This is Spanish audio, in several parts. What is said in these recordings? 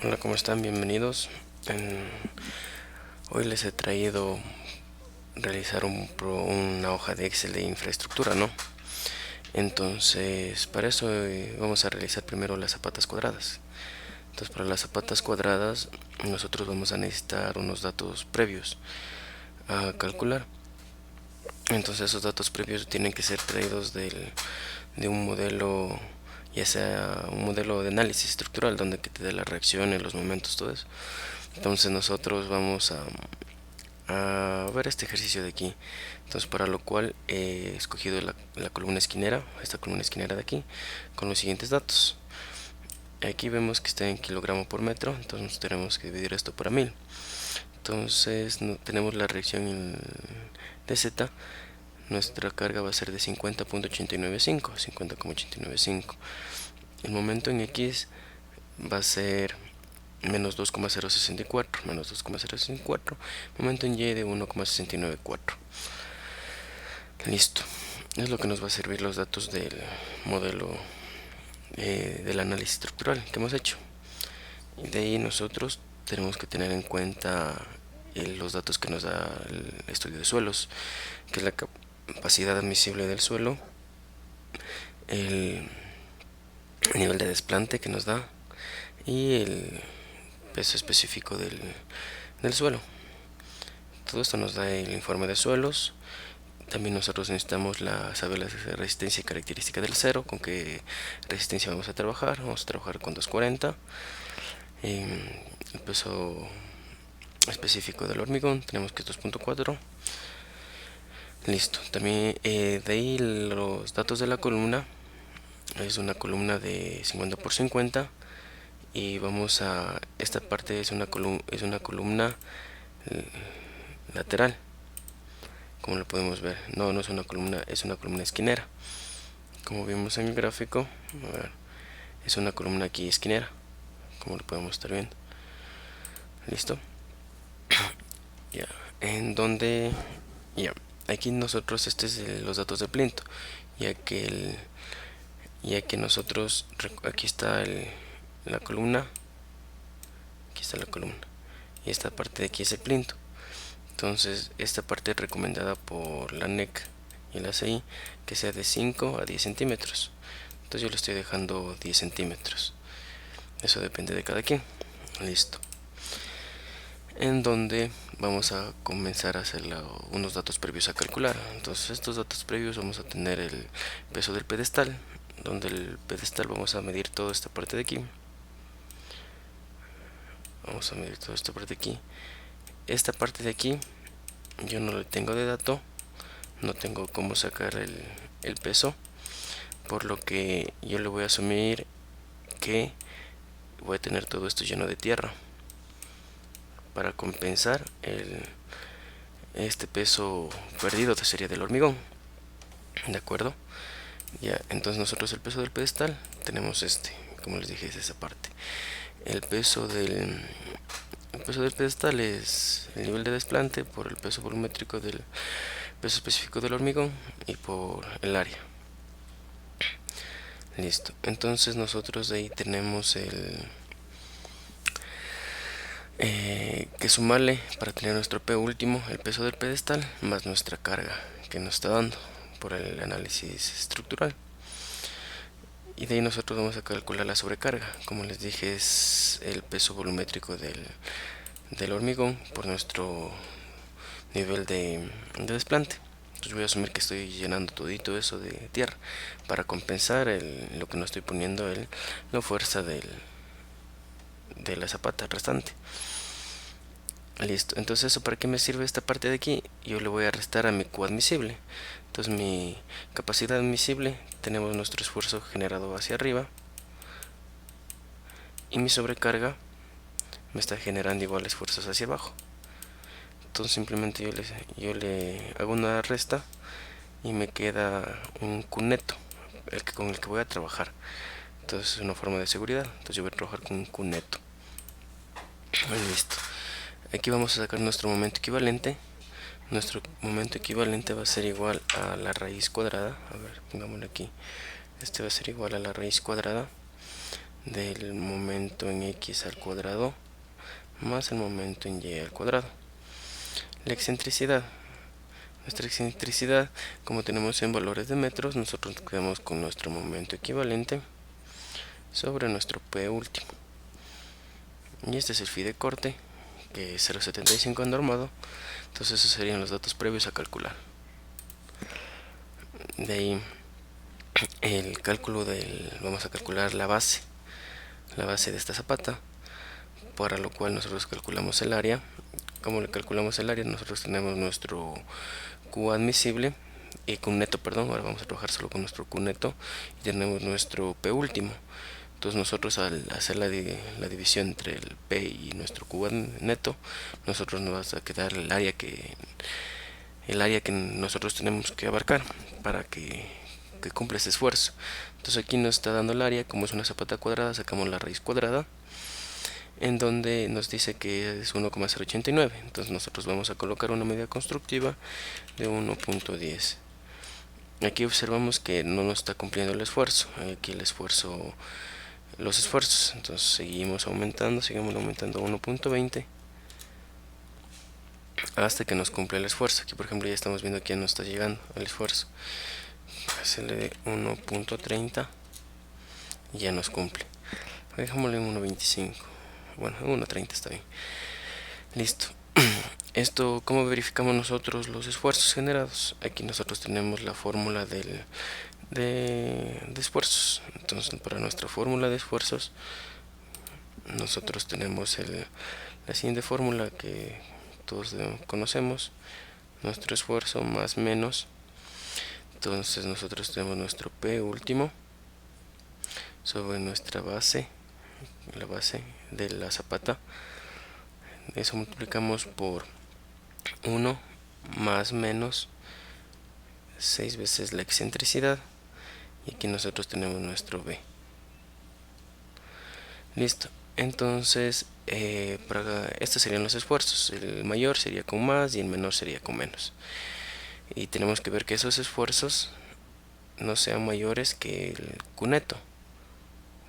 Hola, ¿cómo están? Bienvenidos. Hoy les he traído realizar una hoja de Excel de infraestructura, ¿no? Entonces, para eso vamos a realizar primero las zapatas cuadradas. Entonces, para las zapatas cuadradas, nosotros vamos a necesitar unos datos previos a calcular. Entonces, esos datos previos tienen que ser traídos de un modelo, ya sea un modelo de análisis estructural, donde que te dé las reacciones, los momentos, todo eso. Entonces, nosotros vamos a ver este ejercicio de aquí. Entonces, para lo cual he escogido la columna esquinera, esta columna esquinera de aquí, con los siguientes datos. Aquí vemos que está en kilogramo por metro, entonces tenemos que dividir esto por 1000. Entonces tenemos la reacción de Z. Nuestra carga va a ser de 50.895, 50,895. El momento en X va a ser menos 2,064, menos 2,064. Momento en Y de 1,694. Listo. Es lo que nos va a servir los datos del modelo del análisis estructural que hemos hecho. Y de ahí nosotros tenemos que tener en cuenta los datos que nos da el estudio de suelos, que es la capacidad admisible del suelo, el nivel de desplante que nos da y el peso específico del suelo. Todo esto nos da el informe de suelos. También nosotros necesitamos saber la resistencia y característica del acero, con qué resistencia vamos a trabajar. Vamos a trabajar con 240. El peso específico del hormigón tenemos que es 2.4. Listo. También de ahí los datos de la columna. Es una columna de 50 por 50. Y vamos a... Esta parte es una columna lateral, como lo podemos ver. No es una columna, es una columna esquinera. Como vimos en el gráfico, a ver, es una columna aquí esquinera, como lo podemos estar viendo. Listo. Ya, en donde ya, aquí nosotros este es los datos de plinto, ya que nosotros aquí está la columna, aquí está la columna y esta parte de aquí es el plinto. Entonces esta parte es recomendada por la NEC y la CI que sea de 5 a 10 centímetros. Entonces yo le estoy dejando 10 centímetros. Eso depende de cada quien. Listo. En donde vamos a comenzar a hacer unos datos previos a calcular. Entonces estos datos previos vamos a tener el peso del pedestal, donde el pedestal vamos a medir toda esta parte de aquí. Vamos a medir toda esta parte de aquí. Esta parte de aquí yo no le tengo de dato, no tengo cómo sacar el peso, por lo que yo le voy a asumir que voy a tener todo esto lleno de tierra para compensar este peso perdido que sería del hormigón. ¿De acuerdo? Ya, entonces nosotros el peso del pedestal tenemos como les dije, es esa parte. El peso del pedestal es el nivel de desplante por el peso volumétrico del peso específico del hormigón y por el área. Listo. Entonces nosotros de ahí tenemos que sumarle para tener nuestro P último el peso del pedestal más nuestra carga que nos está dando por el análisis estructural. Y de ahí nosotros vamos a calcular la sobrecarga. Como les dije, es el peso volumétrico del hormigón por nuestro nivel de desplante. Entonces voy a asumir que estoy llenando todito eso de tierra para compensar lo que no estoy poniendo la fuerza de la zapata restante. Listo, entonces eso para qué me sirve esta parte de aquí. Yo le voy a restar a mi Q admisible. Entonces mi capacidad admisible, tenemos nuestro esfuerzo generado hacia arriba y mi sobrecarga me está generando igual esfuerzos hacia abajo. Entonces simplemente yo le hago una resta y me queda un Q neto, con el que voy a trabajar. Entonces es una forma de seguridad. Entonces yo voy a trabajar con un Q neto. Listo. Aquí vamos a sacar nuestro momento equivalente. Nuestro momento equivalente va a ser igual a la raíz cuadrada. A ver, pongámoslo aquí. Este va a ser igual a la raíz cuadrada del momento en x al cuadrado más el momento en y al cuadrado. La excentricidad. Nuestra excentricidad, como tenemos en valores de metros, nosotros nos quedamos con nuestro momento equivalente sobre nuestro P último. Y este es el phi de corte, que es 0,75 normado. Entonces esos serían los datos previos a calcular. De ahí el cálculo vamos a calcular la base de esta zapata, para lo cual nosotros calculamos el área. Como le calculamos el área, nosotros tenemos nuestro Q admisible y Q neto, perdón, ahora vamos a trabajar solo con nuestro Q neto, y tenemos nuestro P último. Entonces nosotros al hacer la división entre el P y nuestro Q neto, nosotros nos va a quedar el área que nosotros tenemos que abarcar para que cumpla ese esfuerzo. Entonces aquí nos está dando el área, como es una zapata cuadrada, sacamos la raíz cuadrada, en donde nos dice que es 1,089. Entonces nosotros vamos a colocar una medida constructiva de 1.10. Aquí observamos que no nos está cumpliendo el esfuerzo. Aquí los esfuerzos. Entonces seguimos aumentando a 1.20 hasta que nos cumple el esfuerzo. Aquí por ejemplo ya estamos viendo que ya nos está llegando el esfuerzo. Hacerle de 1.30 y ya nos cumple. Dejámosle en 1.25. Bueno, 1.30 está bien. Listo. Esto, ¿cómo verificamos nosotros los esfuerzos generados? Aquí nosotros tenemos la fórmula de esfuerzos. Entonces, para nuestra fórmula de esfuerzos, nosotros tenemos la siguiente fórmula que todos conocemos: nuestro esfuerzo más menos. Entonces, nosotros tenemos nuestro P último sobre nuestra base, la base de la zapata. Eso multiplicamos por 1 más menos 6 veces la excentricidad, y aquí nosotros tenemos nuestro B. Listo. Entonces estos serían los esfuerzos. El mayor sería con más y el menor sería con menos, y tenemos que ver que esos esfuerzos no sean mayores que el Q neto.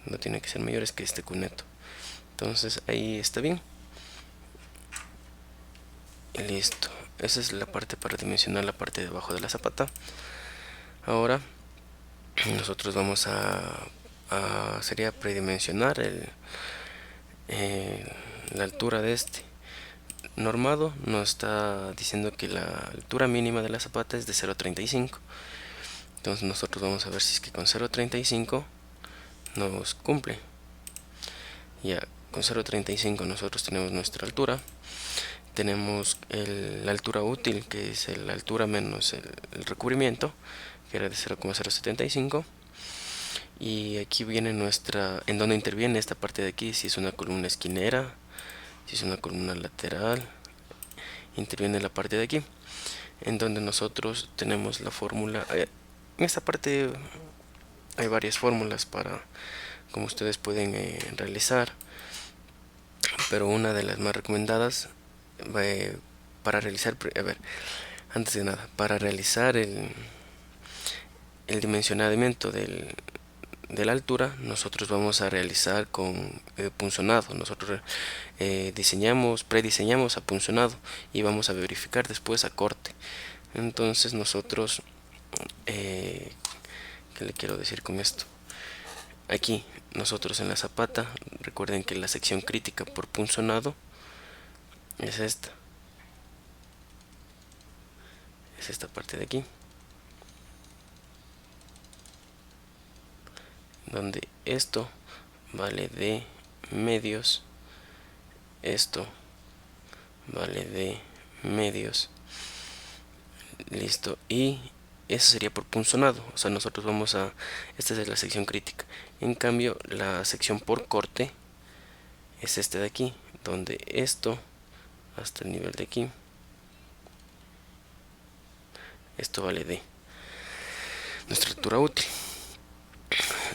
No tiene que ser mayores que este Q neto. Entonces ahí está bien. Y listo. Esa es la parte para dimensionar la parte de abajo de la zapata. Ahora nosotros vamos sería predimensionar la altura de este. Normado nos está diciendo que la altura mínima de la zapata es de 0.35. Entonces nosotros vamos a ver si es que con 0.35 nos cumple. Ya con 0.35 nosotros tenemos nuestra altura. Tenemos la altura útil, que es la altura menos el recubrimiento, que era de 0,075. Y aquí viene en donde interviene esta parte de aquí, si es una columna esquinera, si es una columna lateral, interviene la parte de aquí, en donde nosotros tenemos la fórmula. En esta parte hay varias fórmulas como ustedes pueden realizar, pero una de las más recomendadas para realizar, antes de nada, para realizar el dimensionamiento de la altura, nosotros vamos a realizar con punzonado. Nosotros prediseñamos a punzonado y vamos a verificar después a corte. Entonces nosotros, ¿qué le quiero decir con esto? Aquí nosotros en la zapata, recuerden que la sección crítica por punzonado es esta parte de aquí, donde esto vale de medios, esto vale de medios. Listo. Y eso sería por punzonado. O sea, nosotros esta es la sección crítica. En cambio, la sección por corte es este de aquí, donde esto hasta el nivel de aquí, esto vale de nuestra altura útil.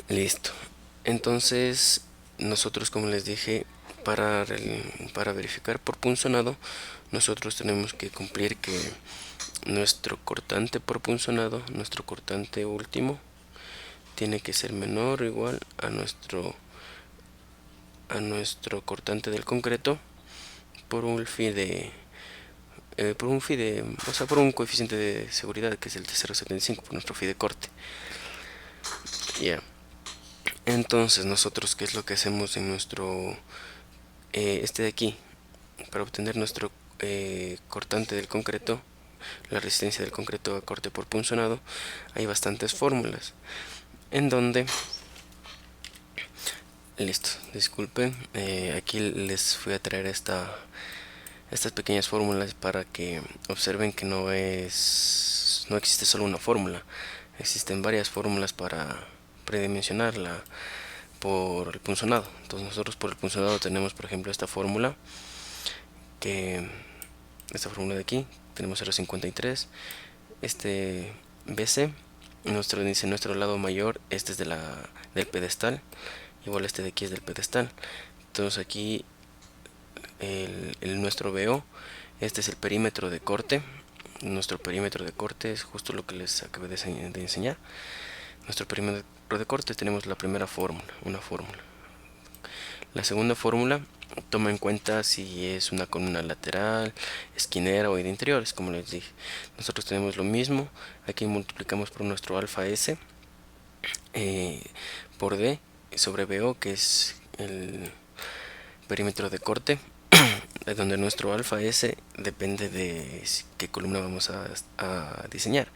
Listo. Entonces nosotros, como les dije, para verificar por punzonado, nosotros tenemos que cumplir que nuestro cortante por punzonado, nuestro cortante último, tiene que ser menor o igual a nuestro a nuestro cortante del concreto por un phi de o sea, por un coeficiente de seguridad que es el de 0,75 por nuestro phi de corte. Ya. Entonces nosotros, ¿qué es lo que hacemos en nuestro este de aquí? Para obtener nuestro cortante del concreto, la resistencia del concreto a corte por punzonado, hay bastantes fórmulas en donde, listo, disculpen, aquí les fui a traer estas pequeñas fórmulas para que observen que no existe solo una fórmula, existen varias fórmulas para predimensionarla por el punzonado. Entonces nosotros por el punzonado tenemos, por ejemplo, esta fórmula de aquí, tenemos 0,53, este BC, nuestro lado mayor, este es del pedestal, igual este de aquí es del pedestal. Entonces aquí nuestro BO, este es el perímetro de corte. Nuestro perímetro de corte es justo lo que les acabé de enseñar. Nuestro perímetro de corte tenemos la primera fórmula, una fórmula. La segunda fórmula toma en cuenta si es una columna lateral, esquinera o de interiores, como les dije. Nosotros tenemos lo mismo, aquí multiplicamos por nuestro alfa S por D sobre BO, que es el perímetro de corte, donde nuestro alfa S depende de qué columna vamos a diseñar.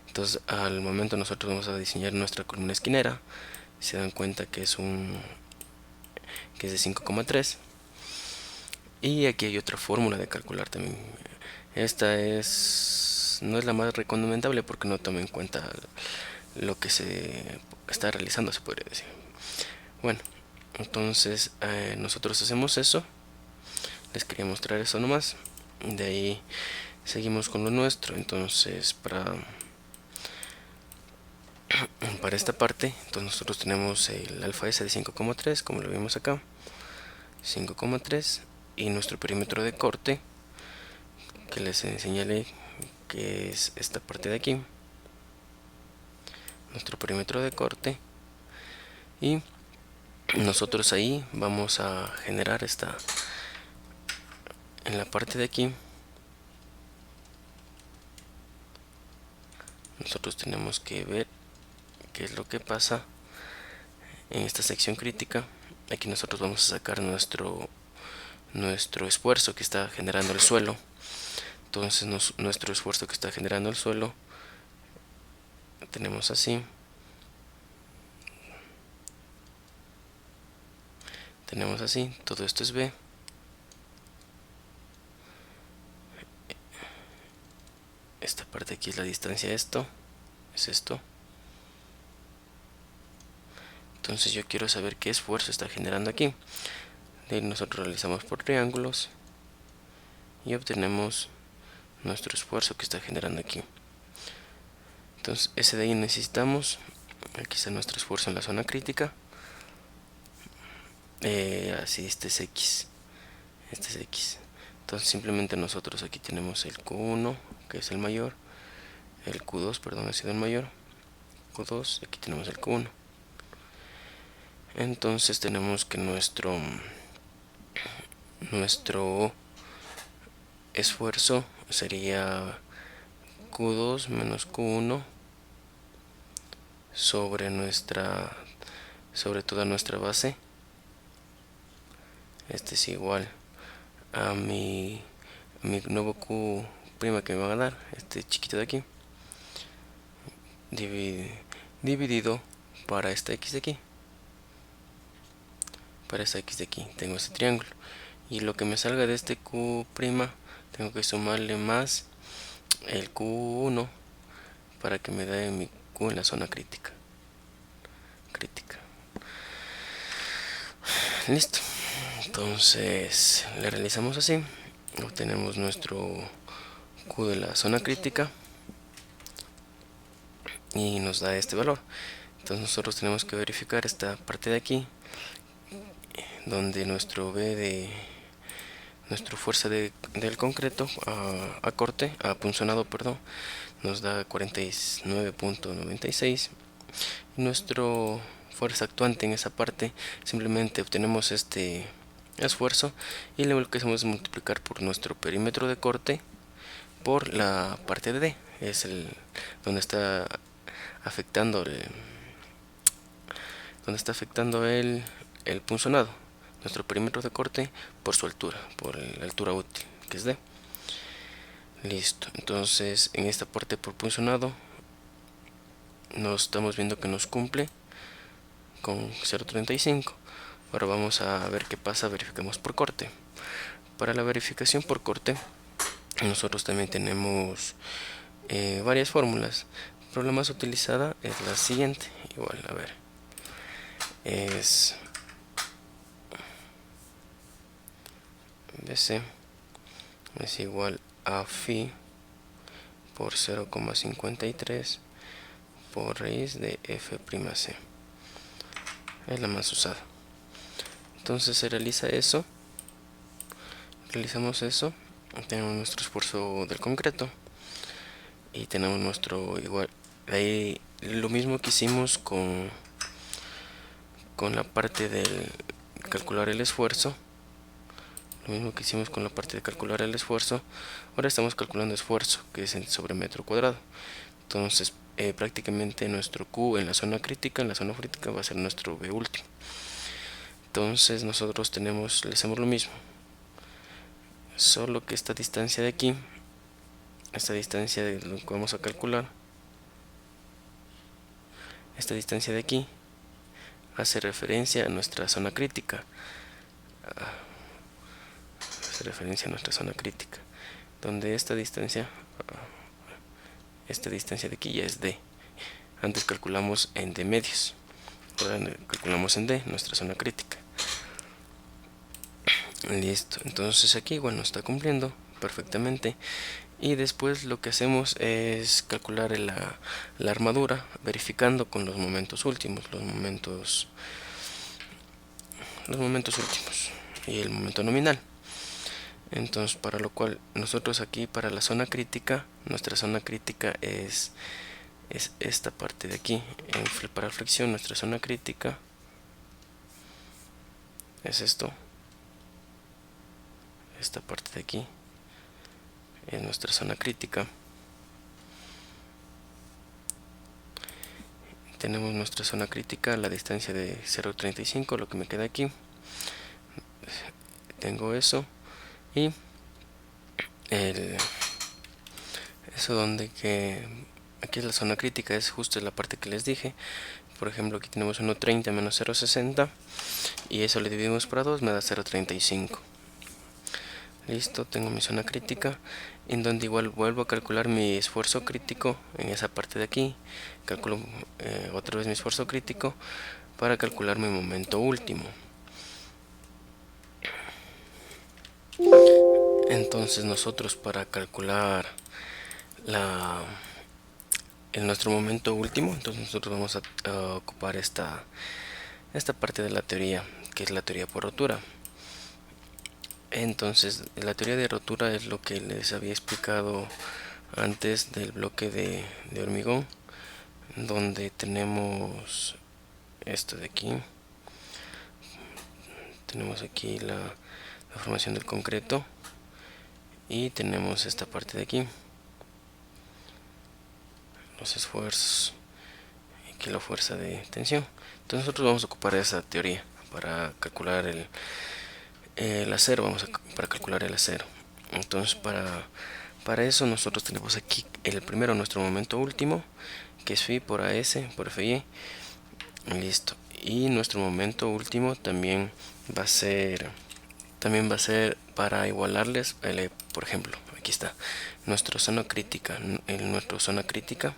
Entonces al momento nosotros vamos a diseñar nuestra columna esquinera, se dan cuenta que es de 5,3. Y aquí hay otra fórmula de calcular también. Esta no es la más recomendable porque no toma en cuenta lo que se está realizando, se podría decir. Bueno, entonces nosotros hacemos eso. Les quería mostrar eso nomás. De ahí seguimos con lo nuestro. Entonces para esta parte, entonces nosotros tenemos el alfa S de 5,3, como lo vimos acá, 5,3, y nuestro perímetro de corte, que les señalé que es esta parte de aquí, nuestro perímetro de corte, y nosotros ahí vamos a generar en la parte de aquí. Nosotros tenemos que ver qué es lo que pasa en esta sección crítica. Aquí nosotros vamos a sacar nuestro esfuerzo que está generando el suelo. Entonces nuestro esfuerzo que está generando el suelo tenemos así. Tenemos así, todo esto es B. Esta parte aquí es la distancia, esto es esto. Entonces yo quiero saber qué esfuerzo está generando aquí. De ahí nosotros realizamos por triángulos y obtenemos nuestro esfuerzo que está generando aquí. Entonces ese de ahí necesitamos, aquí está nuestro esfuerzo en la zona crítica. Así este es X, entonces simplemente nosotros aquí tenemos el Q1 que es el mayor, el Q2 perdón ha sido el mayor, Q2, aquí tenemos el Q1. Entonces tenemos que nuestro esfuerzo sería Q2 menos Q1 sobre toda nuestra base. Este es igual a mi nuevo Q' que me van a dar, este chiquito de aquí, dividido para esta X de aquí. Para esta X de aquí tengo este triángulo, y lo que me salga de este Q' tengo que sumarle más el Q1 para que me dé mi Q en la zona crítica. Listo. Entonces le realizamos así, obtenemos nuestro Q de la zona crítica y nos da este valor. Entonces nosotros tenemos que verificar esta parte de aquí, donde nuestro B de nuestra fuerza del concreto a punzonado, perdón, nos da 49.96, y nuestro fuerza actuante en esa parte, simplemente obtenemos este esfuerzo y luego lo que hacemos es multiplicar por nuestro perímetro de corte por la parte de D, es el donde está afectando el punzonado, nuestro perímetro de corte por su altura, por la altura útil, que es D. Listo, entonces en esta parte por punzonado nos estamos viendo que nos cumple con 0.35. Ahora vamos a ver qué pasa, verificamos por corte. Para la verificación por corte nosotros también tenemos varias fórmulas, pero la más utilizada es la siguiente. Igual, a ver, es BC es igual a phi por 0,53 por raíz de F'C. Es la más usada. Entonces se realiza eso, realizamos eso, tenemos nuestro esfuerzo del concreto y tenemos nuestro igual. De ahí lo mismo que hicimos con la parte del calcular el esfuerzo. Lo mismo que hicimos con la parte de calcular el esfuerzo, ahora estamos calculando esfuerzo, que es sobre metro cuadrado. Entonces prácticamente nuestro Q en la zona crítica, va a ser nuestro V último. Entonces nosotros le hacemos lo mismo, solo que esta distancia de aquí, esta distancia de lo que vamos a calcular, esta distancia de aquí hace referencia a nuestra zona crítica, donde esta distancia de aquí ya es D. Antes calculamos en D medios, ahora calculamos en D nuestra zona crítica. Listo, entonces aquí igual nos está cumpliendo perfectamente. Y después lo que hacemos es calcular la armadura, verificando con los momentos últimos, los momentos últimos y el momento nominal. Entonces, para lo cual nosotros aquí para la zona crítica, nuestra zona crítica es esta parte de aquí. Para flexión nuestra zona crítica es esto, esta parte de aquí es nuestra zona crítica. Tenemos nuestra zona crítica, la distancia de 0.35, lo que me queda aquí, tengo eso, y eso donde que aquí es la zona crítica, es justo la parte que les dije. Por ejemplo, aquí tenemos 1.30 menos 0.60 y eso le dividimos por 2, me da 0.35. Listo, tengo mi zona crítica, en donde igual vuelvo a calcular mi esfuerzo crítico en esa parte de aquí. Calculo otra vez mi esfuerzo crítico para calcular mi momento último. Entonces nosotros para calcular nuestro momento último, entonces nosotros vamos a ocupar esta parte de la teoría, que es la teoría por rotura. Entonces la teoría de rotura es lo que les había explicado antes del bloque de hormigón, donde tenemos esto de aquí, tenemos aquí la formación del concreto y tenemos esta parte de aquí, los esfuerzos, y aquí la fuerza de tensión. Entonces nosotros vamos a ocupar esa teoría para calcular el acero, para calcular el acero. Entonces para eso nosotros tenemos aquí primero nuestro momento último, que es phi por AS por FY. Listo, y nuestro momento último también va a ser para igualarles. Por ejemplo, aquí está nuestra zona crítica. En nuestra zona crítica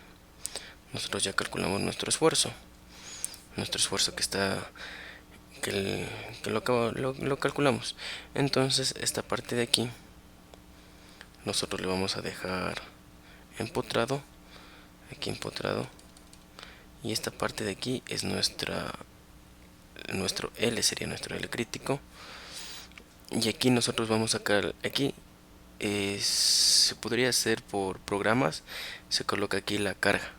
nosotros ya calculamos nuestro esfuerzo que está, lo calculamos. Entonces esta parte de aquí nosotros le vamos a dejar empotrado, aquí empotrado, y esta parte de aquí es nuestro L, sería nuestro L crítico. Y aquí nosotros vamos a sacar, aquí se podría hacer por programas, se coloca aquí la carga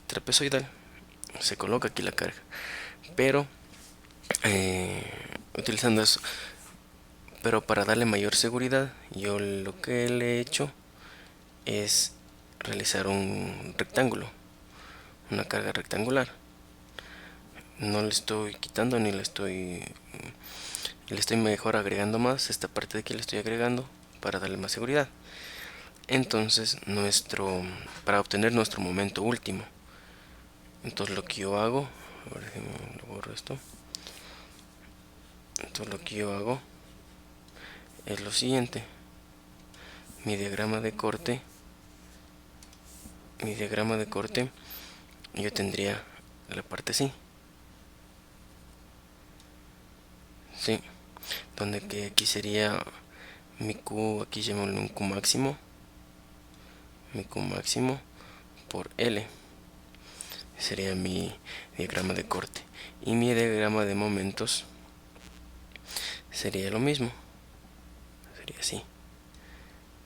trapezoidal, se coloca aquí la carga, pero utilizando eso. Pero para darle mayor seguridad, yo lo que le he hecho es realizar un rectángulo, una carga rectangular. No le estoy quitando ni le estoy mejor agregando más. Esta parte de aquí le estoy agregando para darle más seguridad. Entonces para obtener nuestro momento último, entonces lo que yo hago, a ver si me borro esto. Entonces lo que yo hago es lo siguiente: mi diagrama de corte, yo tendría la parte así, ¿sí? Donde que aquí sería mi Q, aquí llamémoslo un Q máximo, mi Q máximo por L, sería mi diagrama de corte, y mi diagrama de momentos sería lo mismo, sería así,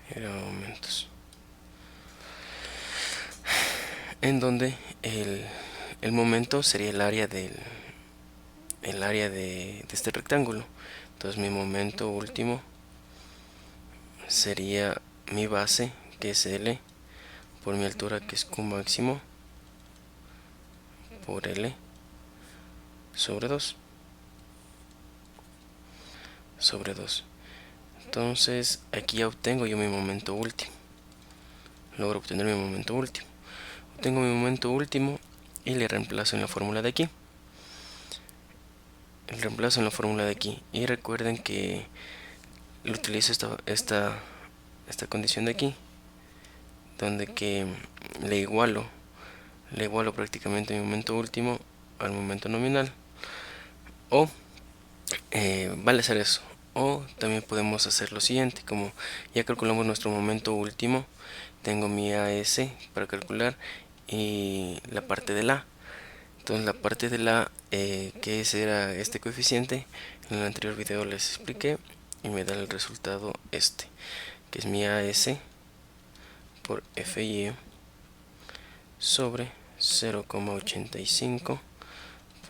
diagrama de momentos, en donde el momento sería el área de este rectángulo. Entonces mi momento último sería mi base, que es L, por mi altura, que es Q máximo, por L sobre 2. Entonces aquí ya obtengo yo mi momento último. Logro obtener mi momento último. Obtengo mi momento último y le reemplazo en la fórmula de aquí. Y recuerden que utilizo esta condición de aquí, donde que le igualo prácticamente mi momento último al momento nominal. O vale hacer eso, o también podemos hacer lo siguiente: como ya calculamos nuestro momento último, tengo mi AS para calcular y la parte de la. Entonces la parte de la, que era este coeficiente, en el anterior video les expliqué y me da el resultado este, que es mi AS por FY sobre 0,85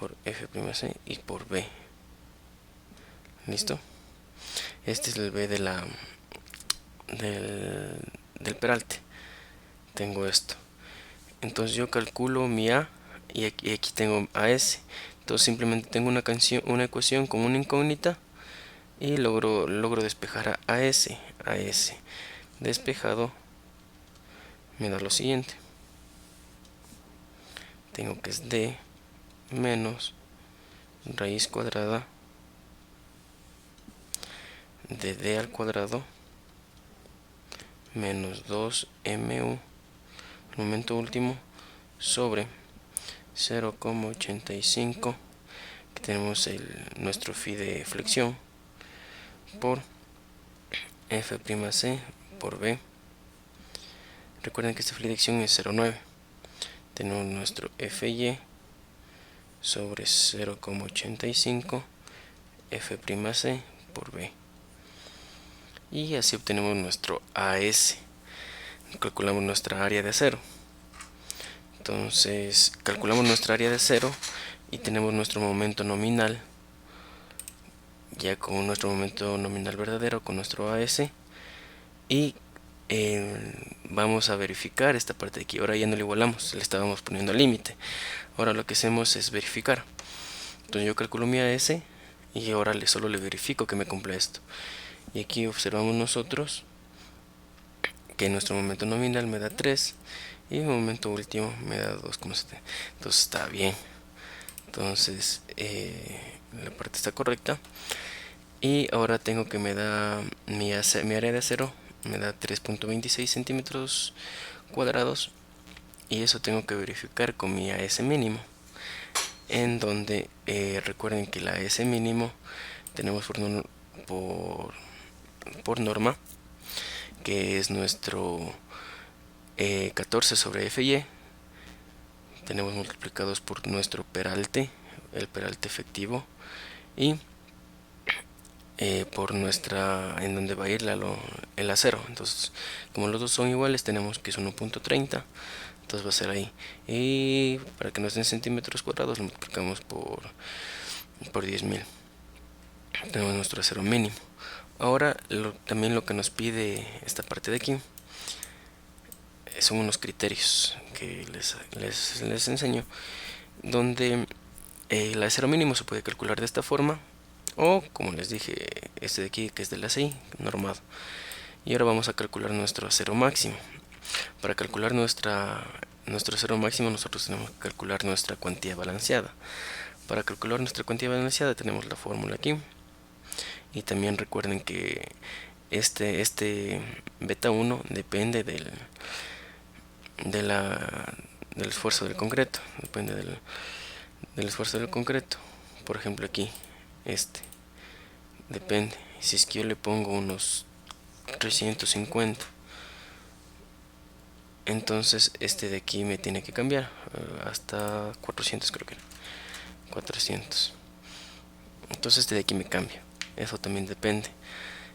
por F'C y por B. ¿Listo? Este es el B de del peralte. Tengo esto. Entonces yo calculo mi A y aquí tengo AS. Entonces simplemente tengo una ecuación con una incógnita y logro despejar a AS. AS despejado me da lo siguiente. Tengo que es D menos raíz cuadrada de D al cuadrado menos 2mu, el momento último, sobre 0,85, que tenemos nuestro phi de flexión, por F'C por B. Recuerden que esta flexión es 0,9. Tenemos nuestro Fy sobre 0,85 F'C por B. Y así obtenemos nuestro AS. Calculamos nuestra área de acero. Entonces calculamos nuestra área de acero y tenemos nuestro momento nominal, ya con nuestro momento nominal verdadero, con nuestro AS. Y vamos a verificar esta parte de aquí. Ahora ya no le igualamos, le estábamos poniendo límite. Ahora lo que hacemos es verificar. Entonces yo calculo mi AS y ahora solo le verifico que me cumple esto. Y aquí observamos nosotros que nuestro momento nominal me da 3 y mi momento último me da 2,7. Entonces está bien. Entonces la parte está correcta. Y ahora tengo que me da mi área de acero, me da 3,26 centímetros cuadrados, y eso tengo que verificar con mi AS mínimo, en donde recuerden que la AS mínimo tenemos por norma, que es nuestro 14 sobre Fy, tenemos multiplicados por nuestro peralte, el peralte efectivo, y por nuestra, en donde va a ir el acero. Entonces, como los dos son iguales, tenemos que es 1,30. entonces va a ser ahí. Y para que nos den centímetros cuadrados lo multiplicamos por 10.000. Tenemos nuestro acero mínimo. Ahora también lo que nos pide esta parte de aquí son unos criterios que les enseño, donde el acero mínimo se puede calcular de esta forma, o como les dije, este de aquí que es del ACI normado. Y ahora vamos a calcular nuestro acero máximo. Para calcular nuestro acero máximo nosotros tenemos que calcular nuestra cuantía balanceada. Para calcular nuestra cuantía balanceada tenemos la fórmula aquí. Y también recuerden que este beta 1 depende del esfuerzo del concreto. Depende del esfuerzo del concreto. Por ejemplo aquí, depende. Si es que yo le pongo unos 350, entonces este de aquí me tiene que cambiar hasta 400, creo que 400. Entonces este de aquí me cambia. Eso también depende.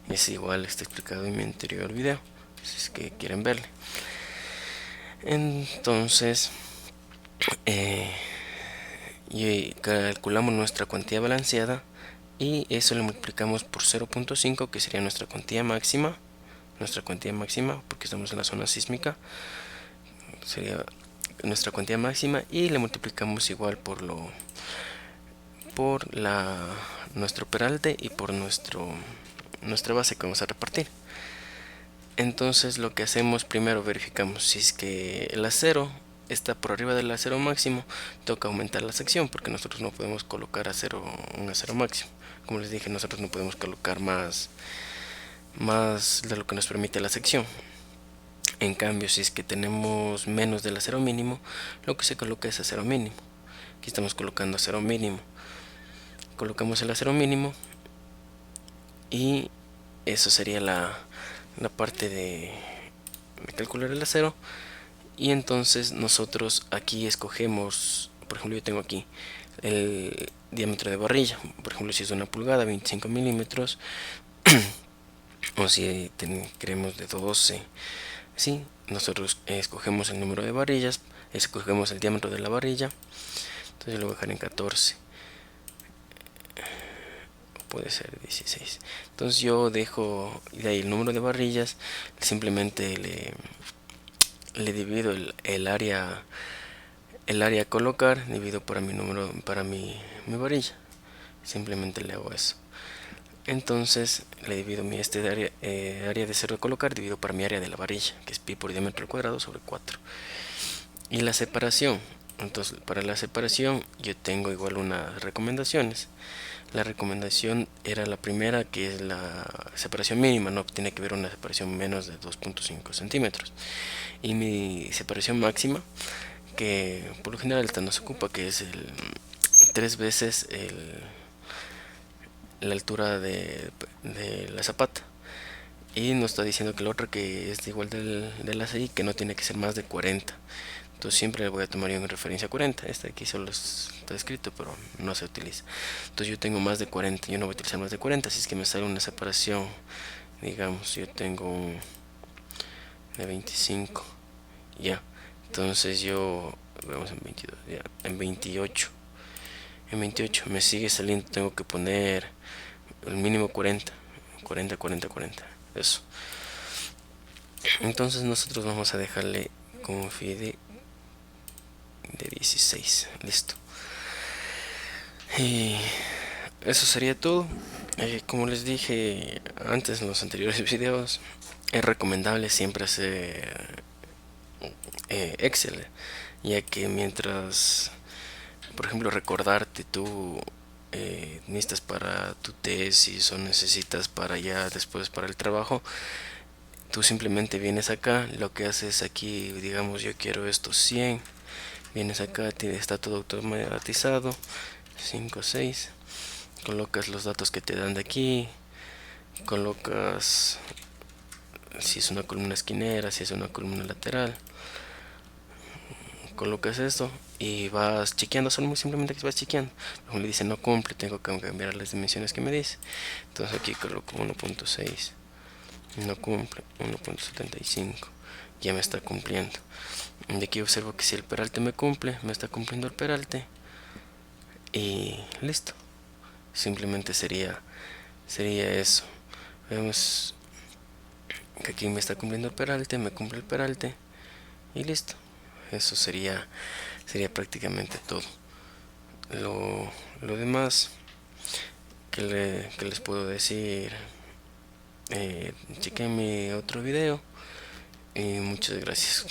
Es igual, está explicado en mi anterior video, si es que quieren verle. Entonces y calculamos nuestra cuantía balanceada y eso lo multiplicamos por 0.5, que sería nuestra cuantía máxima. Nuestra cuantía máxima, porque estamos en la zona sísmica, sería nuestra cuantía máxima, y le multiplicamos igual por nuestro peralte y por nuestra base que vamos a repartir. Entonces lo que hacemos primero, verificamos si es que el acero está por arriba del acero máximo, toca aumentar la sección, porque nosotros no podemos colocar un acero máximo. Como les dije, nosotros no podemos colocar más de lo que nos permite la sección. En cambio, si es que tenemos menos del acero mínimo, lo que se coloca es acero mínimo. Aquí estamos colocando acero mínimo. Colocamos el acero mínimo y eso sería la parte de calcular el acero. Y entonces nosotros aquí escogemos, por ejemplo, yo tengo aquí el diámetro de barrilla, por ejemplo, si es de 1 pulgada, 25 milímetros, o si queremos de 12, ¿sí? Nosotros escogemos el número de varillas, escogemos el diámetro de la varilla, entonces yo lo voy a dejar en 14, puede ser 16. Entonces yo dejo de ahí el número de varillas, simplemente le divido el área a colocar, divido para mi número, para mi varilla, simplemente le hago eso. Entonces le divido área de cero de colocar, divido para mi área de la varilla, que es pi por diámetro al cuadrado sobre 4. Y la separación, entonces para la separación yo tengo igual unas recomendaciones. La recomendación era la primera, que es la separación mínima, no tiene que haber una separación menos de 2.5 centímetros. Y mi separación máxima, que por lo general esta no se ocupa, que es 3 veces la altura de la zapata. Y nos está diciendo que la otra, que es igual del ACI, que no tiene que ser más de 40. Entonces siempre le voy a tomar yo en referencia 40. Este aquí solo está escrito, pero no se utiliza. Entonces yo tengo más de 40, yo no voy a utilizar más de 40. Así es que me sale una separación, digamos, yo tengo de 25, ya. Entonces yo, vamos en 22, ya, en 28 me sigue saliendo, tengo que poner el mínimo 40, 40, 40, 40, eso. Entonces nosotros vamos a dejarle como fide de 16, listo. Y eso sería todo. Como les dije antes en los anteriores videos, es recomendable siempre hacer Excel, ya que mientras, por ejemplo, recordarte tú necesitas para tu tesis o necesitas para ya después para el trabajo, tú simplemente vienes acá, lo que haces aquí, digamos yo quiero estos 100, vienes acá, está todo automatizado, 5, 6, colocas los datos que te dan de aquí, colocas si es una columna esquinera, si es una columna lateral, colocas esto y vas chequeando, simplemente que vas chequeando. Como le dice no cumple, tengo que cambiar las dimensiones que me dice. Entonces aquí coloco 1.6, no cumple, 1.75, ya me está cumpliendo. De aquí observo que si el peralte me cumple, me está cumpliendo el peralte. Y listo. Simplemente sería eso. Vemos que aquí me está cumpliendo el peralte, me cumple el peralte. Y listo. Eso sería prácticamente todo. Lo demás que les puedo decir, chequen mi otro video y muchas gracias.